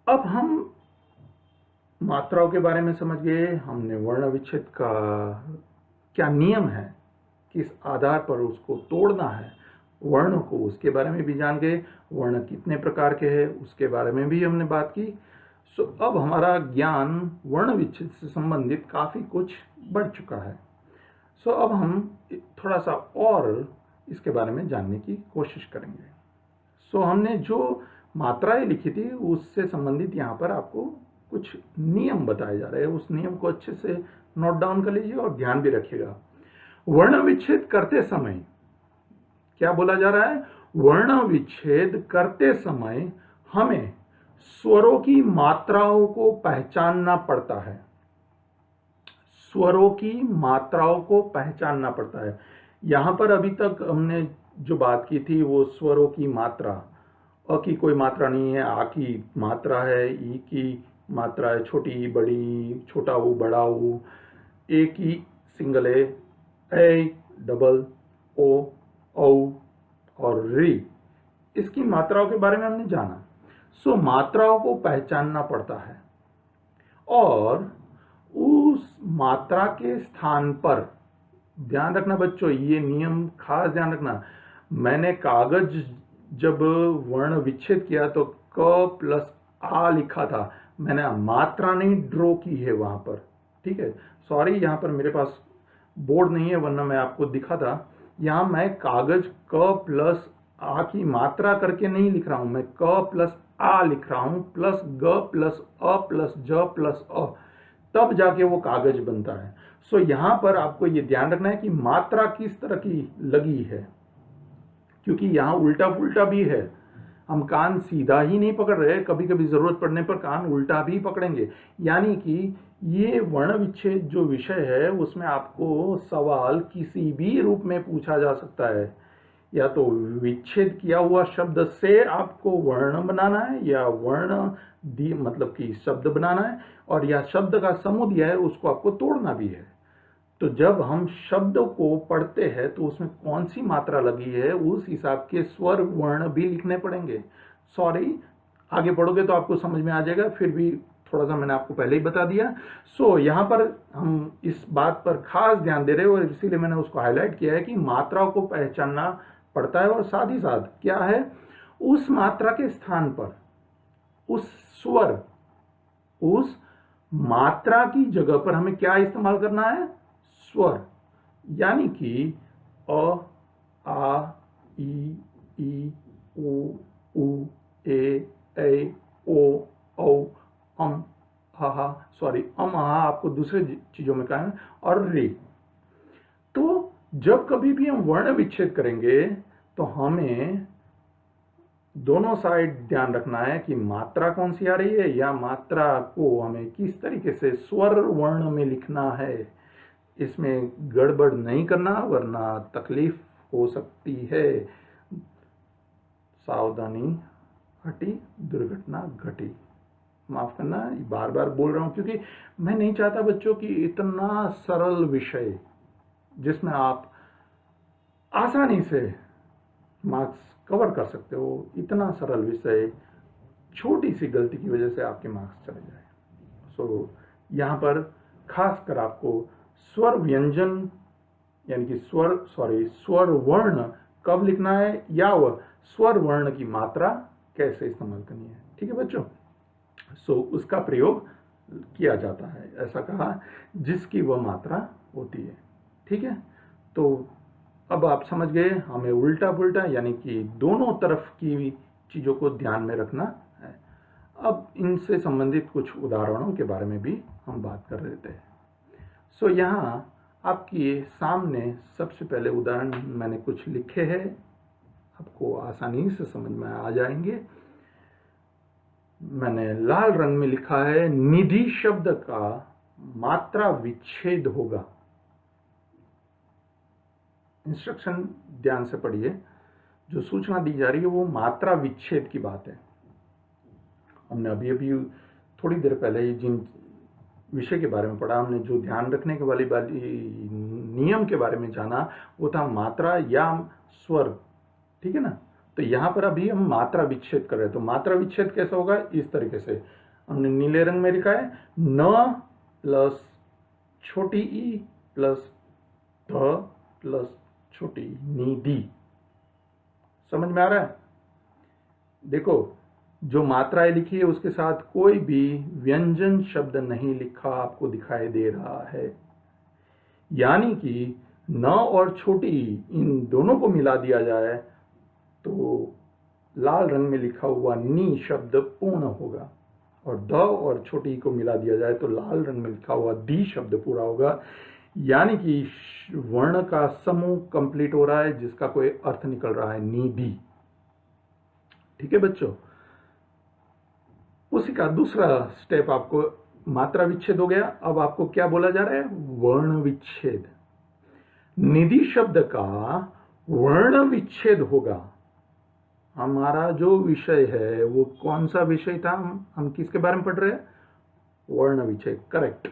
अब हम मात्राओं के बारे में समझ गए, हमने वर्ण विच्छेद का क्या नियम है, किस आधार पर उसको तोड़ना है, वर्ण को, उसके बारे में भी जान गए। वर्ण कितने प्रकार के हैं उसके बारे में भी हमने बात की। सो अब हमारा ज्ञान वर्ण विच्छेद से संबंधित काफी कुछ बढ़ चुका है। सो अब हम थोड़ा सा और इसके बारे में जानने की कोशिश करेंगे। सो हमने जो मात्राएं लिखी थी उससे संबंधित यहाँ पर आपको कुछ नियम बताए जा रहे हैं, उस नियम को अच्छे से नोट डाउन कर लीजिए और ध्यान भी रखिएगा। वर्ण विच्छेद करते समय क्या बोला जा रहा है? वर्ण विच्छेद करते समय हमें स्वरों की मात्राओं को पहचानना पड़ता है। स्वरों की मात्राओं को पहचानना पड़ता है। यहां पर अभी तक हमने जो बात की थी वो स्वरों की मात्रा, अ की कोई मात्रा नहीं है, आ की मात्रा है, ई की मात्रा है, छोटी बड़ी, छोटा ऊ बड़ा ऊ, ए की सिंगल ए डबल, ओ औ और री, इसकी मात्राओं के बारे में हमने जाना। सो मात्राओं को पहचानना पड़ता है और उस मात्रा के स्थान पर ध्यान रखना बच्चों, ये नियम खास ध्यान रखना। मैंने कागज जब वर्ण विच्छेद किया तो क प्लस आ लिखा था, मैंने मात्रा नहीं ड्रॉ की है वहां पर, ठीक है। सॉरी, यहाँ पर मेरे पास बोर्ड नहीं है वरना मैं आपको दिखा था। यहाँ मैं कागज क प्लस आ की मात्रा करके नहीं लिख रहा हूं, मैं क प्लस आ लिख रहा हूं, प्लस ग प्लस अ प्लस ज प्लस अ, तब जाके वो कागज बनता है। सो यहां पर आपको ये ध्यान रखना है कि मात्रा किस तरह की लगी है, क्योंकि यहां उल्टा पुल्टा भी है। हम कान सीधा ही नहीं पकड़ रहे, कभी कभी जरूरत पड़ने पर कान उल्टा भी पकड़ेंगे। यानी कि ये वर्ण विच्छेद जो विषय है उसमें आपको सवाल किसी भी रूप में पूछा जा सकता है। या तो विच्छेद किया हुआ शब्द से आपको वर्ण बनाना है, या वर्ण मतलब कि शब्द बनाना है, और या शब्द का समूह दिया है उसको आपको तोड़ना भी है। तो जब हम शब्द को पढ़ते हैं तो उसमें कौन सी मात्रा लगी है उस हिसाब के स्वर वर्ण भी लिखने पड़ेंगे। सॉरी, आगे पढ़ोगे तो आपको समझ में आ जाएगा, फिर भी थोड़ा सा मैंने आपको पहले ही बता दिया। सो यहाँ पर हम इस बात पर खास ध्यान दे रहे हैं और इसीलिए मैंने उसको हाईलाइट किया है कि मात्राओं को पहचानना पड़ता है, और साथ ही साथ क्या है, उस मात्रा के स्थान पर उस स्वर, उस मात्रा की जगह पर हमें क्या इस्तेमाल करना है? स्वर। यानी कि अ आ ई ऊ ए ओ औ अम हा, सॉरी हा आपको दूसरे चीजों में कहा है, और रे। तो जब कभी भी हम वर्ण विच्छेद करेंगे तो हमें दोनों साइड ध्यान रखना है कि मात्रा कौन सी आ रही है, या मात्रा को हमें किस तरीके से स्वर वर्ण में लिखना है। इसमें गड़बड़ नहीं करना वरना तकलीफ हो सकती है। सावधानी हटी दुर्घटना घटी। माफ करना, बार बार बोल रहा हूं क्योंकि मैं नहीं चाहता बच्चों कि इतना सरल विषय जिसमें आप आसानी से मार्क्स कवर कर सकते हो, इतना सरल विषय छोटी सी गलती की वजह से आपके मार्क्स चले जाए। यहाँ पर खास कर आपको स्वर व्यंजन यानी कि स्वर वर्ण कब लिखना है या वह स्वर वर्ण की मात्रा कैसे इस्तेमाल करनी है, ठीक है बच्चों। उसका प्रयोग किया जाता है, ऐसा कहा जिसकी वह मात्रा होती है, ठीक है। तो अब आप समझ गए, हमें उल्टा पुल्टा यानी कि दोनों तरफ की चीजों को ध्यान में रखना है। अब इनसे संबंधित कुछ उदाहरणों के बारे में भी हम बात कर रहे थे। यहाँ आपके सामने सबसे पहले उदाहरण मैंने कुछ लिखे हैं, आपको आसानी से समझ में आ जाएंगे। मैंने लाल रंग में लिखा है, निधि शब्द का मात्रा विच्छेद होगा। इंस्ट्रक्शन ध्यान से पढ़िए, जो सूचना दी जा रही है वो मात्रा विच्छेद की बात है। हमने अभी अभी थोड़ी देर पहले जिन विषय के बारे में पढ़ा, हमने जो ध्यान रखने के वाली नियम के बारे में जाना वो था मात्रा या स्वर, ठीक है ना। तो यहाँ पर अभी हम मात्रा विच्छेद कर रहे हैं। तो मात्रा विच्छेद कैसे होगा, इस तरीके से हमने नीले रंग में लिखा है, न प्लस छोटी ई प्लस ध प्लस छोटी निधि। समझ में आ रहा है? देखो, जो मात्राएं लिखी है उसके साथ कोई भी व्यंजन शब्द नहीं लिखा आपको दिखाई दे रहा है, यानी कि न और छोटी इन दोनों को मिला दिया जाए तो लाल रंग में लिखा हुआ नी शब्द पूर्ण होगा, और द और छोटी को मिला दिया जाए तो लाल रंग में लिखा हुआ दी शब्द पूरा होगा, यानी कि वर्ण का समूह कंप्लीट हो रहा है जिसका कोई अर्थ निकल रहा है, निधि। ठीक है बच्चों, उसी का दूसरा स्टेप आपको मात्रा विच्छेद हो गया। अब आपको क्या बोला जा रहा है, वर्ण विच्छेद। निधि शब्द का वर्ण विच्छेद होगा। हमारा जो विषय है वो कौन सा विषय था, हम किसके बारे में पढ़ रहे हैं, वर्ण विच्छेद, करेक्ट।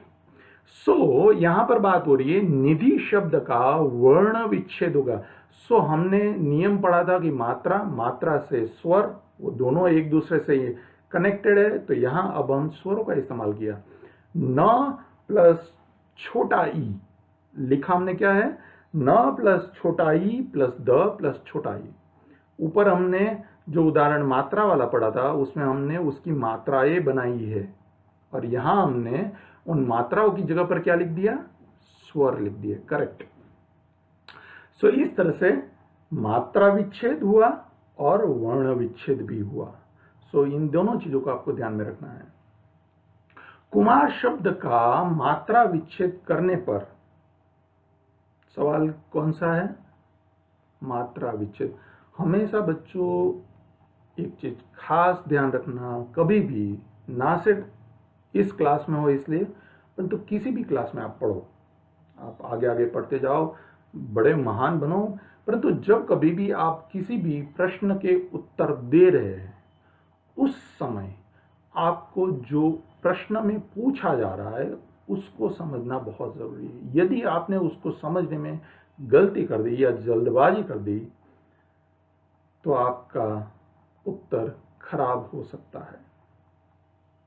यहां पर बात हो रही है निधि शब्द का वर्ण विच्छेद होगा। हमने नियम पढ़ा था कि मात्रा से स्वर, वो दोनों एक दूसरे से कनेक्टेड है। तो यहां अब हम स्वरों का इस्तेमाल किया। न प्लस छोटा ई लिखा हमने क्या है, न प्लस छोटा ई प्लस द प्लस छोटा ई। ऊपर हमने जो उदाहरण मात्रा वाला पढ़ा था उसमें हमने उसकी मात्राएं बनाई है, और यहां हमने उन मात्राओं की जगह पर क्या लिख दिया, स्वर लिख दिए, करेक्ट। इस तरह से मात्रा विच्छेद हुआ और वर्ण विच्छेद भी हुआ। इन दोनों चीजों को आपको ध्यान में रखना है। कुमार शब्द का मात्रा विच्छेद करने पर सवाल कौन सा है, मात्रा विच्छेद। हमेशा बच्चों एक चीज खास ध्यान रखना, कभी भी, ना सिर्फ इस क्लास में हो इसलिए, परंतु किसी भी क्लास में आप पढ़ो, आप आगे आगे पढ़ते जाओ, बड़े महान बनो, परंतु जब कभी भी आप किसी भी प्रश्न के उत्तर दे रहे हैं उस समय आपको जो प्रश्न में पूछा जा रहा है उसको समझना बहुत जरूरी है। यदि आपने उसको समझने में गलती कर दी या जल्दबाजी कर दी तो आपका उत्तर खराब हो सकता है।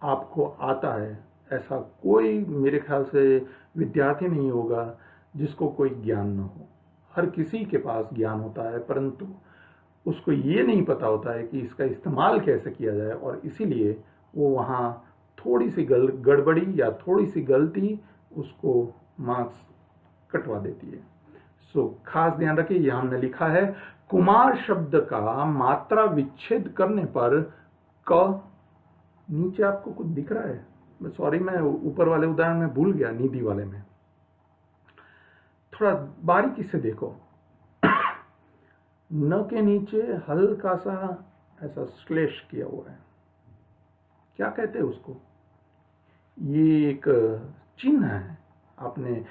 आपको आता है, ऐसा कोई मेरे ख्याल से विद्यार्थी नहीं होगा जिसको कोई ज्ञान न हो। हर किसी के पास ज्ञान होता है, परंतु उसको ये नहीं पता होता है कि इसका इस्तेमाल कैसे किया जाए, और इसीलिए वो वहाँ थोड़ी सी गड़बड़ी या थोड़ी सी गलती उसको मार्क्स कटवा देती है। खास ध्यान रखिए, यहाँ हमने लिखा है कुमार शब्द का मात्रा विच्छेद करने पर क, नीचे आपको कुछ दिख रहा है, सॉरी मैं ऊपर वाले उदाहरण में भूल गया, निधि वाले में थोड़ा बारीकी से देखो। न के नीचे हल्का सा ऐसा श्लेष किया हुआ है, क्या कहते हैं उसको, ये एक चिन्ह है। आपने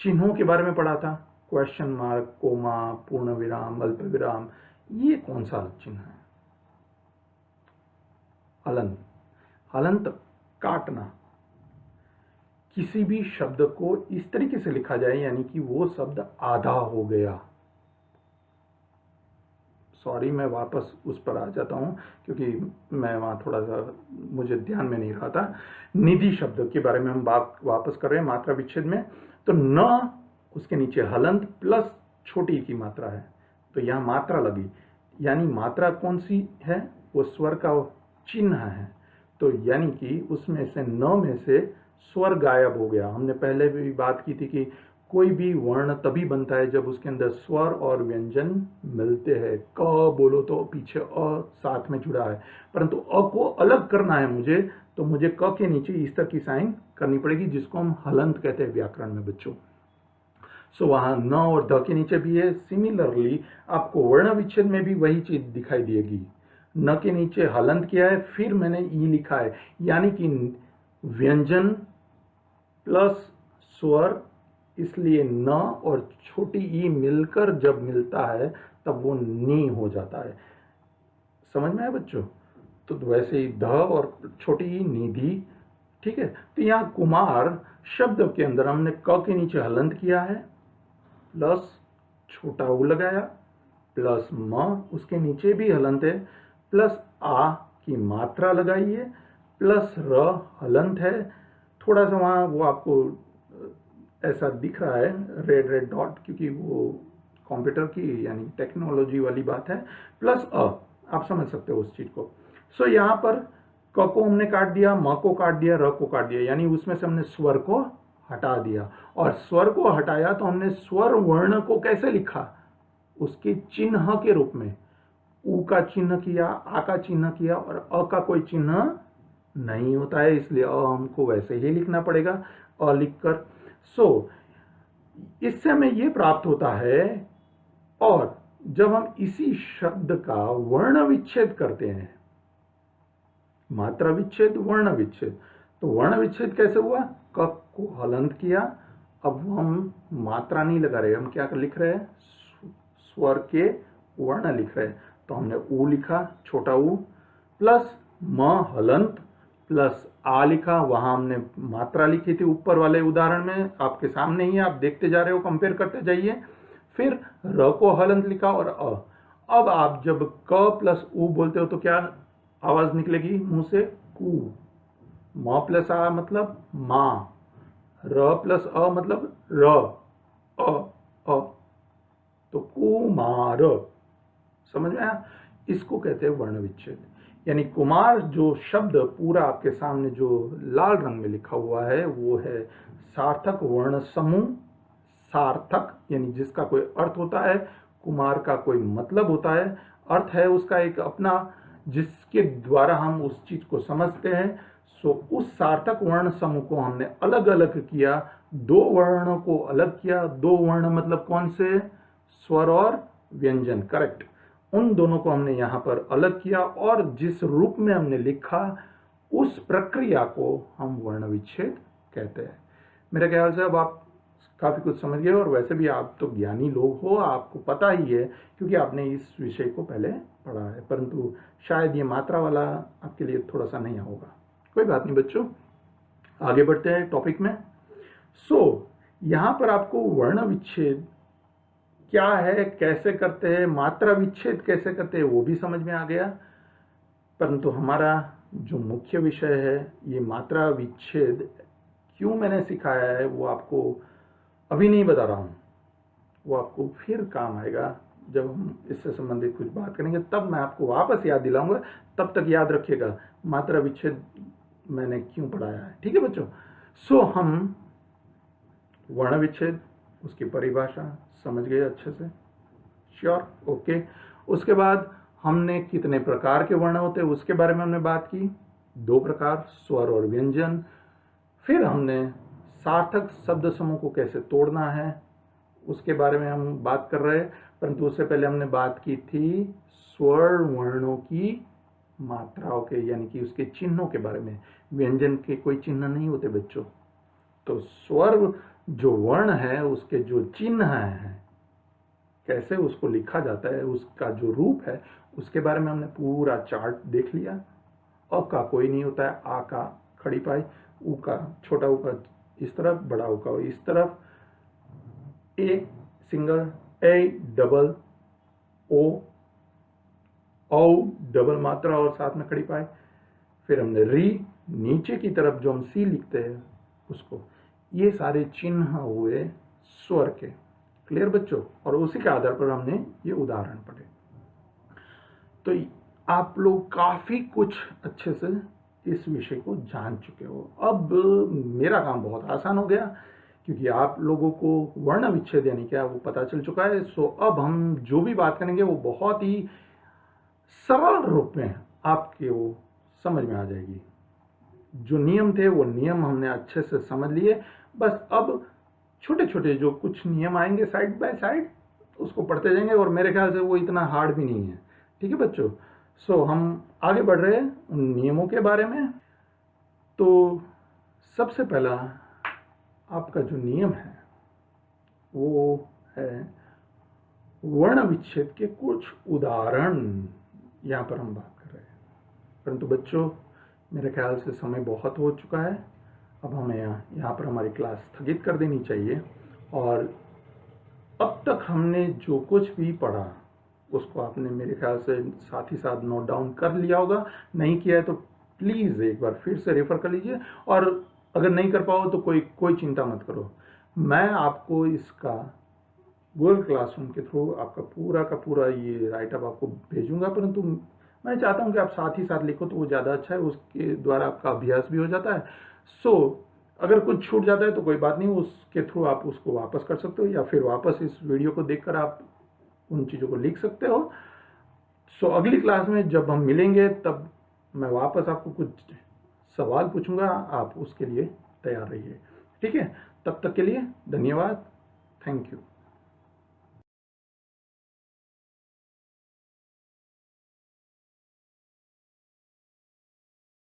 चिन्हों के बारे में पढ़ा था, क्वेश्चन मार्क, कोमा, पूर्ण विराम, अल्प विराम। ये कौन सा चिन्ह है, अलन, हलंत काटना। किसी भी शब्द को इस तरीके से लिखा जाए यानी कि वो शब्द आधा हो गया। सॉरी, मैं वापस उस पर आ जाता हूं क्योंकि मैं वहां थोड़ा सा मुझे ध्यान में नहीं रहा था। निधि शब्द के बारे में हम बात वापस कर रहे हैं मात्रा विच्छेद में। तो न उसके नीचे हलंत प्लस छोटी की मात्रा है, तो यहां मात्रा लगी, यानी मात्रा कौन सी है, वो स्वर का चिन्ह है। तो यानी कि उसमें से न में से स्वर गायब हो गया। हमने पहले भी बात की थी कि कोई भी वर्ण तभी बनता है जब उसके अंदर स्वर और व्यंजन मिलते हैं। क बोलो तो पीछे अ साथ में जुड़ा है, परंतु अ को अलग करना है मुझे, तो मुझे क के नीचे इस तरह की साइन करनी पड़ेगी, जिसको हम हलंत कहते हैं व्याकरण में बच्चों। सो वहां न और ध के नीचे भी है। सिमिलरली आपको वर्ण विच्छेद में भी वही चीज दिखाई देगी। न के नीचे हलंत किया है, फिर मैंने ई लिखा है, यानी कि व्यंजन प्लस स्वर, इसलिए न और छोटी ई मिलकर जब मिलता है तब वो नी हो जाता है। समझ में आया बच्चों? तो वैसे ही ध और छोटी ई निधि। ठीक है, तो यहां कुमार शब्द के अंदर हमने क के नीचे हलंत किया है, प्लस छोटा ऊ लगाया, प्लस म उसके नीचे भी हलंत है, प्लस आ की मात्रा लगाई है, प्लस र हलंत है। थोड़ा सा वहां वो आपको ऐसा दिख रहा है रेड रेड डॉट, क्योंकि वो कंप्यूटर की यानी टेक्नोलॉजी वाली बात है। प्लस अ, आप समझ सकते हो उस चीज को। सो यहाँ पर क को हमने काट दिया, म को काट दिया, र को काट दिया, यानी उसमें से हमने स्वर को हटा दिया। और स्वर को हटाया तो हमने स्वर वर्ण को कैसे लिखा, उसके चिन्ह के रूप में। उ का चिन्ह किया, आ का चिन्ह किया, और अ का कोई चिन्ह नहीं होता है, इसलिए अ हमको वैसे ही लिखना पड़ेगा, अ लिखकर। सो इससे हमें ये प्राप्त होता है। और जब हम इसी शब्द का वर्ण विच्छेद करते हैं, मात्रा विच्छेद वर्ण विच्छेद, तो वर्ण विच्छेद कैसे हुआ, क को हलंत किया, अब हम मात्रा नहीं लगा रहे, हम क्या लिख रहे हैं, स्वर के वर्ण लिख रहे हैं। तो हमने ऊ लिखा, छोटा ऊ, प्लस म हलंत, प्लस आ लिखा, वहां हमने मात्रा लिखी थी ऊपर वाले उदाहरण में, आपके सामने ही, आप देखते जा रहे हो, कंपेयर करते जाइए। फिर र को हलंत लिखा और अ। अब आप जब क प्लस ऊ बोलते हो तो क्या आवाज निकलेगी मुंह से, कू। म प्लस आ मतलब मां, र प्लस अ मतलब र, अ अ, तो कुमार। समझ में आया? इसको कहते हैं वर्ण विच्छेद। यानी कुमार जो शब्द पूरा आपके सामने जो लाल रंग में लिखा हुआ है वो है सार्थक वर्ण समूह। सार्थक यानी जिसका कोई अर्थ होता है, कुमार का कोई मतलब होता है, अर्थ है उसका एक अपना, जिसके द्वारा हम उस चीज को समझते हैं। सो उस सार्थक वर्ण समूह को हमने अलग अलग किया, दो वर्णों को अलग किया। दो वर्ण मतलब कौन से, स्वर और व्यंजन, करेक्ट। उन दोनों को हमने यहां पर अलग किया और जिस रूप में हमने लिखा उस प्रक्रिया को हम वर्ण विच्छेद कहते हैं। मेरे ख्याल से अब आप काफी कुछ समझ गए, और वैसे भी आप तो ज्ञानी लोग हो, आपको पता ही है क्योंकि आपने इस विषय को पहले पढ़ा है, परंतु शायद ये मात्रा वाला आपके लिए थोड़ा सा नहीं होगा। कोई बात नहीं बच्चों, आगे बढ़ते हैं टॉपिक में। यहां पर आपको वर्ण विच्छेद क्या है, कैसे करते हैं, मात्रा विच्छेद कैसे करते हैं, वो भी समझ में आ गया। परंतु हमारा जो मुख्य विषय है, ये मात्रा विच्छेद क्यों मैंने सिखाया है वो आपको अभी नहीं बता रहा हूं, वो आपको फिर काम आएगा जब हम इससे संबंधित कुछ बात करेंगे, तब मैं आपको वापस याद दिलाऊंगा। तब तक याद रखिएगा मात्रा विच्छेद मैंने क्यों पढ़ाया है। ठीक है बच्चों? हम वर्ण विच्छेद, उसकी परिभाषा समझ गए अच्छे से? श्योर? ओके। उसके बाद हमने कितने प्रकार के वर्ण होते हैं उसके बारे में हमने बात की, दो प्रकार, स्वर और व्यंजन। फिर हमने सार्थक शब्द समूह को कैसे तोड़ना है उसके बारे में हम बात कर रहे हैं, परंतु उससे पहले हमने बात की थी स्वर वर्णों की मात्राओं के, यानी कि उसके चिन्हों के बारे में। व्यंजन के कोई चिन्ह नहीं होते बच्चों, तो स्वर जो वर्ण है उसके जो चिन्ह हैं, कैसे उसको लिखा जाता है, उसका जो रूप है, उसके बारे में हमने पूरा चार्ट देख लिया। अ का कोई नहीं होता है, आ का खड़ी पाई, ऊ का छोटा ऊ का इस तरफ, बड़ा ऊ का इस तरफ, ए सिंगल, ए डबल, ओ औ डबल मात्रा और साथ में खड़ी पाई। फिर हमने री, नीचे की तरफ जो हम सी लिखते हैं उसको। ये सारे चिन्ह हुए स्वर के। क्लियर बच्चों? और उसी के आधार पर हमने ये उदाहरण पढ़े। तो आप लोग काफी कुछ अच्छे से इस विषय को जान चुके हो। अब मेरा काम बहुत आसान हो गया, क्योंकि आप लोगों को वर्ण विच्छेद यानी क्या वो पता चल चुका है। सो अब हम जो भी बात करेंगे वो बहुत ही सरल रूप में आपके वो समझ में आ जाएगी। जो नियम थे वो नियम हमने अच्छे से समझ लिए। बस अब छोटे छोटे जो कुछ नियम आएंगे साइड बाय साइड, उसको पढ़ते जाएंगे, और मेरे ख्याल से वो इतना हार्ड भी नहीं है। ठीक है बच्चों? सो हम आगे बढ़ रहे हैं उन नियमों के बारे में। तो सबसे पहला आपका जो नियम है वो है वर्ण विच्छेद के कुछ उदाहरण। यहाँ पर हम बात कर रहे हैं, परंतु बच्चों मेरे ख्याल से समय बहुत हो चुका है। अब हमें यहाँ पर हमारी क्लास स्थगित कर देनी चाहिए। और अब तक हमने जो कुछ भी पढ़ा उसको आपने मेरे ख्याल से साथ ही साथ नोट डाउन कर लिया होगा। नहीं किया है तो प्लीज़ एक बार फिर से रेफर कर लीजिए, और अगर नहीं कर पाओ तो कोई चिंता मत करो। मैं आपको इसका गूगल क्लासरूम के थ्रू आपका पूरा का पूरा ये राइटअप आपको भेजूंगा, परंतु मैं चाहता हूं कि आप साथ ही साथ लिखो तो वो ज़्यादा अच्छा है। उसके द्वारा आपका अभ्यास भी हो जाता है। सो अगर कुछ छूट जाता है तो कोई बात नहीं, उसके थ्रू आप उसको वापस कर सकते हो, या फिर वापस इस वीडियो को देखकर आप उन चीज़ों को लिख सकते हो। सो अगली क्लास में जब हम मिलेंगे तब मैं वापस आपको कुछ सवाल पूछूंगा, आप उसके लिए तैयार रहिए। ठीक है? तब तक के लिए धन्यवाद। Thank you.